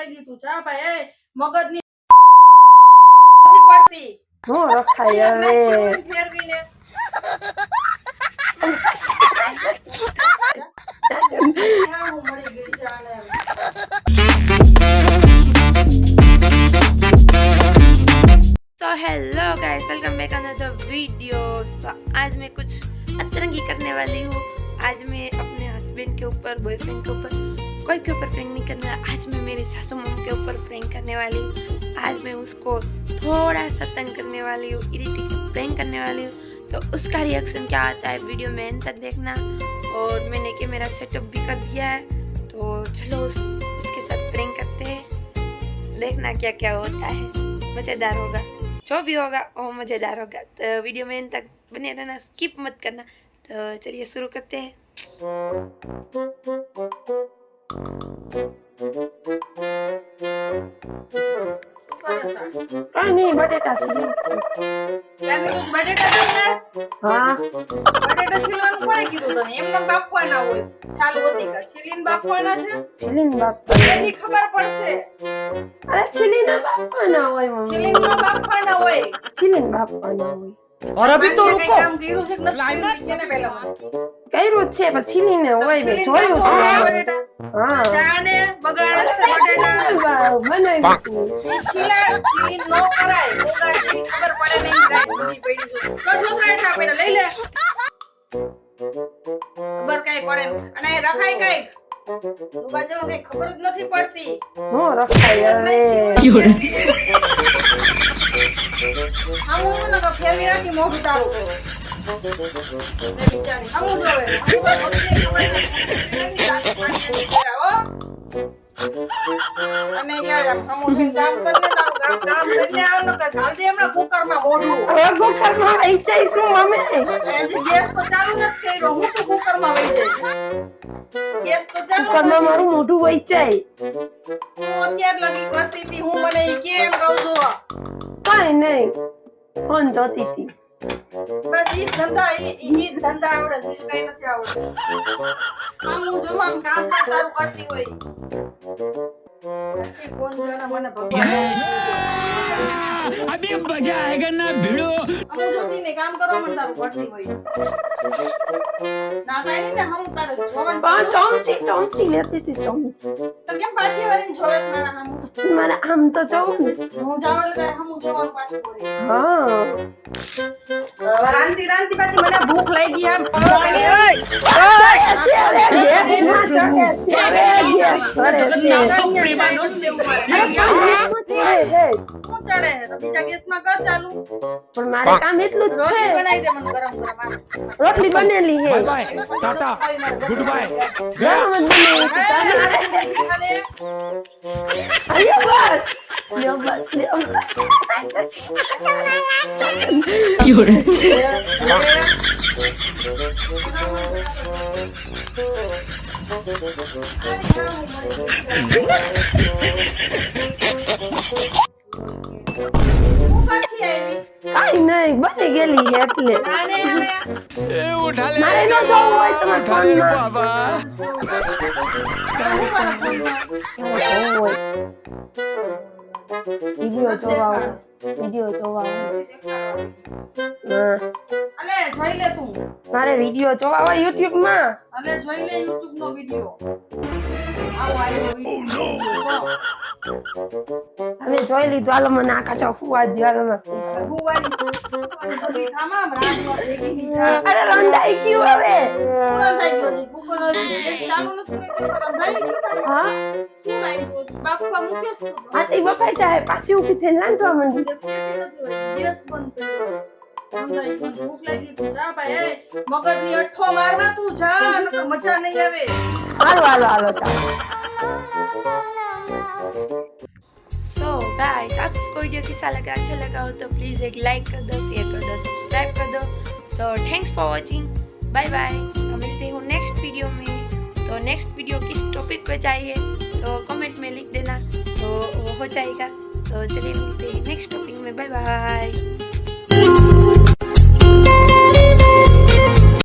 લાગી તું જા ભાઈ એ મગજની નથી પડતી હું રખાય હવે ફેરવીને હું મળી ગઈ જાને तो hello guys welcome back another video. So आज मैं कुछ अतरंगी करने वाली हूँ। आज मैं अपने हस्बैंड के ऊपर बॉयफ्रेंड के ऊपर कोई के ऊपर प्रैंक नहीं करने वाली। आज मैं मेरी सासू मम्मी के ऊपर प्रैंक करने वाली हूँ। आज मैं उसको थोड़ा सा तंग करने वाली हूँ, इरिटेट प्रैंक करने वाली हूँ। तो उसका रिएक्शन क्या आता है वीडियो में एंड तक देखना। और मैंने कि मेरा सेटअप भी कर दिया है, तो चलो उसके साथ प्रैंक करते हैं, देखना क्या क्या होता है। मज़ेदार होगा, जो भी होगा वो मज़ेदार होगा। तो वीडियो में इन तक बने रहना, स्किप मत करना। तो चलिए शुरू करते हैं। नहीं बटेटा छिली બટેટા છે हाँ બટેટા છીલવાનું કોણે કીધું તને એમને બાફવાના હોય ચાલ હોતી કા છીલીને બાફવાના છે छिलीन बाप એની ખબર પડશે अरे छिलीन बापना होय मम्मी છીલીને બાફવાના હોય छिलीन बापना होय। और अभी तो रुको કામ કર્યું છે કે નથી એને પહેલા કર્યું જ છે પણ છીલીને હોય મેં જોયું છે હા જાને બગાડે છે બટેટા બનાવી દીધું ઈ છીલીન નો કરાય બગાડે ખબર પડે નહીં રાઈ બધી પડી છે તો છોકરા એટલા પડે લઈ લે ખબર કાઈ પડે અને રખાય કાઈ તું બાજુ કઈ ખબર જ નથી પડતી હું રખાય હવે આમ હું તો ફેરવી રાખી મોઢું તારું બિચારી આમ જોવે હું તો અને યાર હમું કામ કરને તારું કામ કરીને આવનો કે જલ્દી હમણાં કુકરમાં મોઢું હવે કુકરમાં વહી જાય શું મમ્મી હજી ગેસ તો ચાલુ નથી કર્યો હું તો કુકરમાં વહી જઈશ ગેસ તો ચાલુ કુકરમાં મારું મોઢું વહી જાય હું અત્યાર લગી કરતી હતી હું મને ઈ કેમ કહું છું કઈ નહીં ફોન જોતી હતી બસ ઈ ધંધા ઈ ધંધા આવડે બીજું કઈ નથી આવડતું આમ હું જો આમ કામ તારું કરતી હોય ફોન જોના મને ભગવાન अभी मजा आएगा ना भिड़ो અમુ જોતી ને કામ કરવા મને તારું કરતી હોય ના કાઈ ને હમ તારે જોવાનું ચોમચી લેતી હતી ચોમચી તો કેમ પાછી વળીને જોવે છે મારા હમ મારે આમ તો જોવું ને હું જાવ એટલે તારે હમ જોવાનું પાછું પડે હા રાંધી રાંધી પાછી મને ભૂખ લાગી આમ પણ મારે કામ એટલું જ છે બનાવી દે મને ગરમ ગરમ રોટલી બનેલી છે bye bye tata good bye ગરમ જ બનેલી છે અરે બસ લ્યો બસ લ્યો કઈ નહીં બની ગયેલી છે એટલે उठा ले મારે ન જોવું હોય તમારા उठा ले ફોનમાં बाबा વિડિયો જોવા હા અને જોઈ લે તું મારે વિડિયો જોવા હોય YouTube માં અને જોઈ લે YouTube નો વિડિયો આવો આવ્યો વિડિયો હવે જોઈ લીધું હાલો મને આખા ચો હુવા દે હાલો ભગવાન આમાં રાતમાં ભેગી ની અરે રંધાઈ ગયું હવે પૂરા થઈ ગયો છે કુકર હજી ચાલુ નથી કર્યું બંધાઈ ગયું હા શું આવ્યું બાપા મુકેશ તો આથી બફાઈ જાય પાછી ઊભી થઈને રાંધવા માંડી ગેસ બંધ કર્યો બંધાઈ ગયું ભૂખ લાગી તું જા ભાઈ મગજની અઠ્ઠો મારના તું જા નકર મજા નહીં આવે હાલો सो गाइस आप सबको वीडियो कैसा लगा, अच्छा लगा हो तो प्लीज़ एक लाइक कर दो, शेयर कर दो, सब्सक्राइब कर दो। So thanks for watching, bye bye. मिलते हैं नेक्स्ट वीडियो में। तो नेक्स्ट वीडियो किस टॉपिक पे चाहिए तो कमेंट में लिख देना, तो वो हो जाएगा। तो चलिए मिलते हैं नेक्स्ट टॉपिक में, बाय बाय।